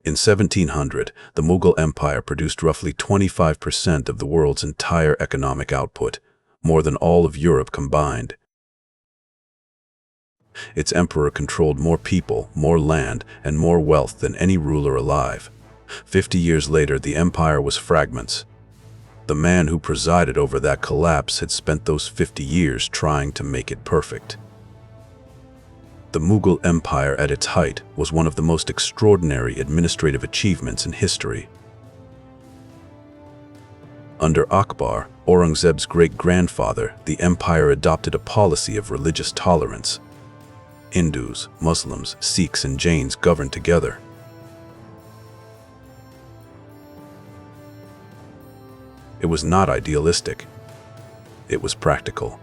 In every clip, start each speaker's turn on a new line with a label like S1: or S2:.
S1: In 1700, the Mughal Empire produced roughly 25% of the world's entire economic output, more than all of Europe combined. Its emperor controlled more people, more land, and more wealth than any ruler alive. 50 years later, the empire was fragments. The man who presided over that collapse had spent those 50 years trying to make it perfect. The Mughal Empire at its height was one of the most extraordinary administrative achievements in history. Under Akbar, Aurangzeb's great-grandfather, the empire adopted a policy of religious tolerance. Hindus, Muslims, Sikhs, and Jains governed together. It was not idealistic. It was practical.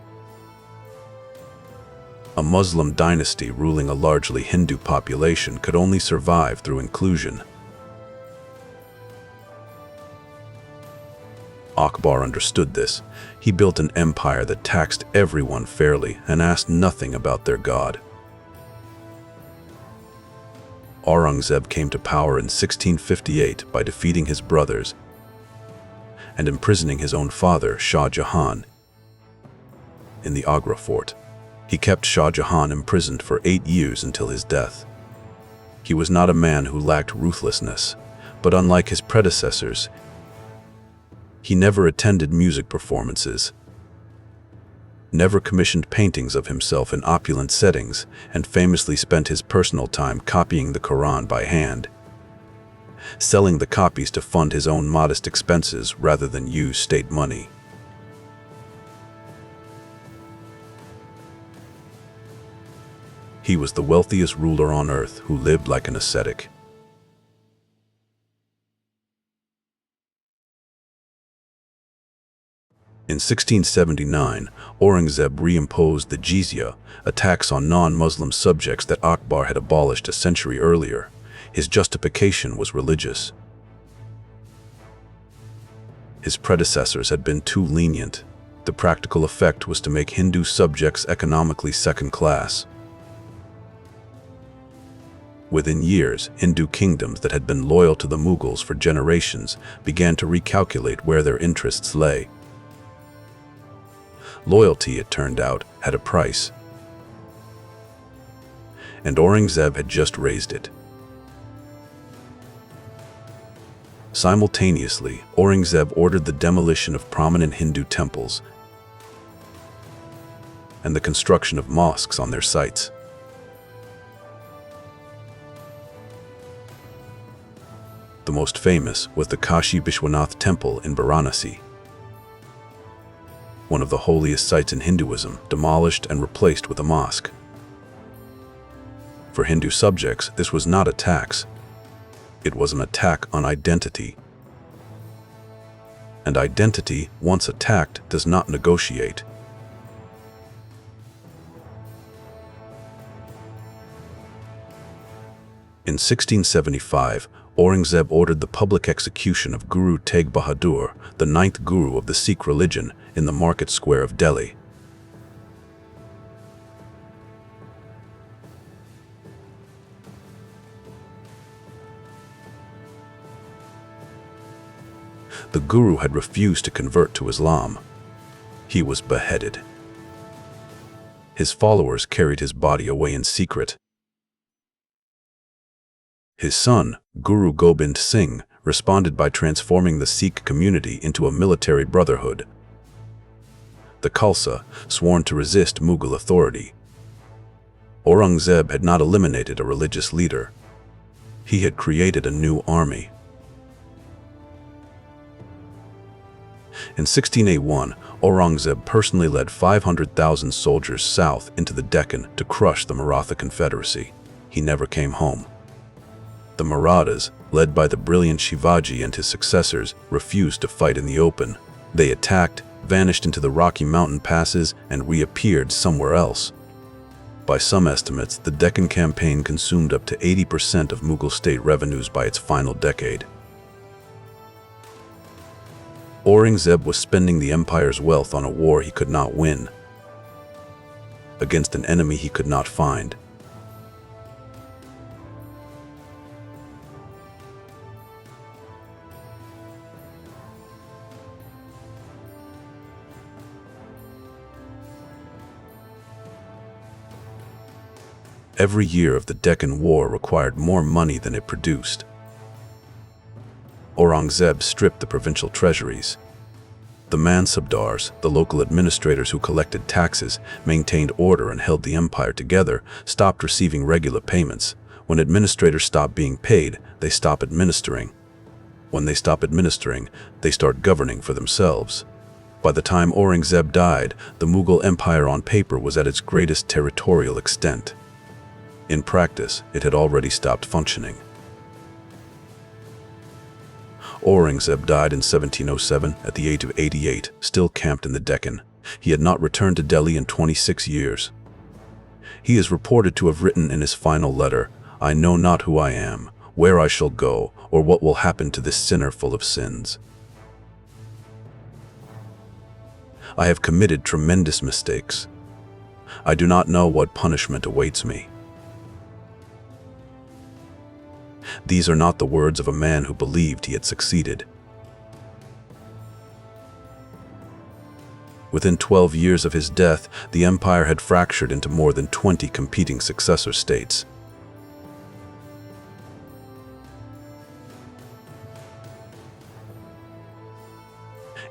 S1: A Muslim dynasty ruling a largely Hindu population could only survive through inclusion. Akbar understood this. He built an empire that taxed everyone fairly and asked nothing about their god. Aurangzeb came to power in 1658 by defeating his brothers and imprisoning his own father, Shah Jahan, in the Agra fort. He kept Shah Jahan imprisoned for 8 years until his death. He was not a man who lacked ruthlessness, but unlike his predecessors, he never attended music performances, never commissioned paintings of himself in opulent settings, and famously spent his personal time copying the Quran by hand, selling the copies to fund his own modest expenses rather than use state money. He was the wealthiest ruler on earth who lived like an ascetic. In 1679, Aurangzeb reimposed the jizya, a tax on non-Muslim subjects that Akbar had abolished a century earlier. His justification was religious. His predecessors had been too lenient. The practical effect was to make Hindu subjects economically second class. Within years, Hindu kingdoms that had been loyal to the Mughals for generations began to recalculate where their interests lay. Loyalty, it turned out, had a price. And Aurangzeb had just raised it. Simultaneously, Aurangzeb ordered the demolition of prominent Hindu temples and the construction of mosques on their sites. The most famous was the Kashi Vishwanath Temple in Varanasi, one of the holiest sites in Hinduism, demolished and replaced with a mosque. For Hindu subjects, this was not a tax. It was an attack on identity. And identity, once attacked, does not negotiate. In 1675, Aurangzeb ordered the public execution of Guru Tegh Bahadur, the 9th Guru of the Sikh religion, in the market square of Delhi. The Guru had refused to convert to Islam. He was beheaded. His followers carried his body away in secret. His son, Guru Gobind Singh, responded by transforming the Sikh community into a military brotherhood, the Khalsa, sworn to resist Mughal authority. Aurangzeb had not eliminated a religious leader. He had created a new army. In 1681, Aurangzeb personally led 500,000 soldiers south into the Deccan to crush the Maratha Confederacy. He never came home. The Marathas, led by the brilliant Shivaji and his successors, refused to fight in the open. They attacked, vanished into the Rocky Mountain passes, and reappeared somewhere else. By some estimates, the Deccan campaign consumed up to 80% of Mughal state revenues by its final decade. Aurangzeb was spending the empire's wealth on a war he could not win, against an enemy he could not find. Every year of the Deccan War required more money than it produced. Aurangzeb stripped the provincial treasuries. The mansabdars, the local administrators who collected taxes, maintained order and held the empire together, stopped receiving regular payments. When administrators stop being paid, they stop administering. When they stop administering, they start governing for themselves. By the time Aurangzeb died, the Mughal Empire on paper was at its greatest territorial extent. In practice, it had already stopped functioning. Aurangzeb died in 1707 at the age of 88, still camped in the Deccan. He had not returned to Delhi in 26 years. He is reported to have written in his final letter, "I know not who I am, where I shall go, or what will happen to this sinner full of sins. I have committed tremendous mistakes. I do not know what punishment awaits me." These are not the words of a man who believed he had succeeded. Within 12 years of his death, the empire had fractured into more than 20 competing successor states.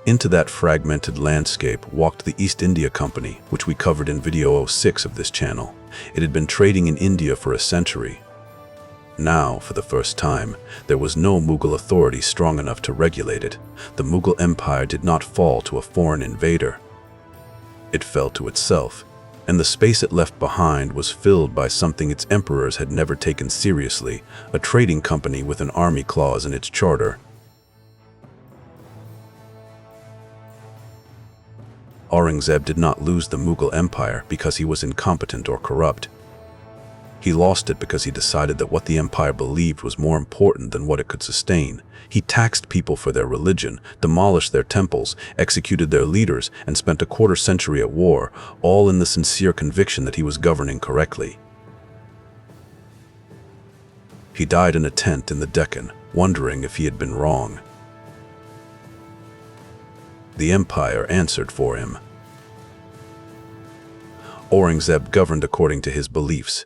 S1: Into that fragmented landscape walked the East India Company, which we covered in video 06 of this channel. It had been trading in India for a century. Now, for the first time, there was no Mughal authority strong enough to regulate it. The Mughal Empire did not fall to a foreign invader. It fell to itself, and the space it left behind was filled by something its emperors had never taken seriously, a trading company with an army clause in its charter. Aurangzeb did not lose the Mughal Empire because he was incompetent or corrupt. He lost it because he decided that what the empire believed was more important than what it could sustain. He taxed people for their religion, demolished their temples, executed their leaders, and spent a quarter century at war, all in the sincere conviction that he was governing correctly. He died in a tent in the Deccan, wondering if he had been wrong. The empire answered for him. Aurangzeb governed according to his beliefs.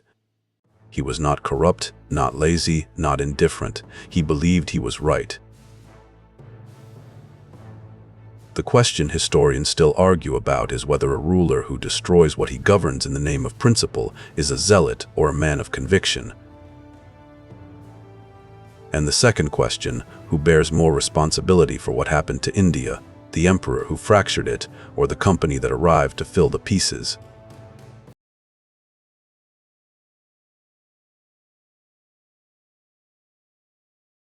S1: He was not corrupt, not lazy, not indifferent. He believed he was right. The question historians still argue about is whether a ruler who destroys what he governs in the name of principle is a zealot or a man of conviction. And the second question, who bears more responsibility for what happened to India, the emperor who fractured it, or the company that arrived to fill the pieces?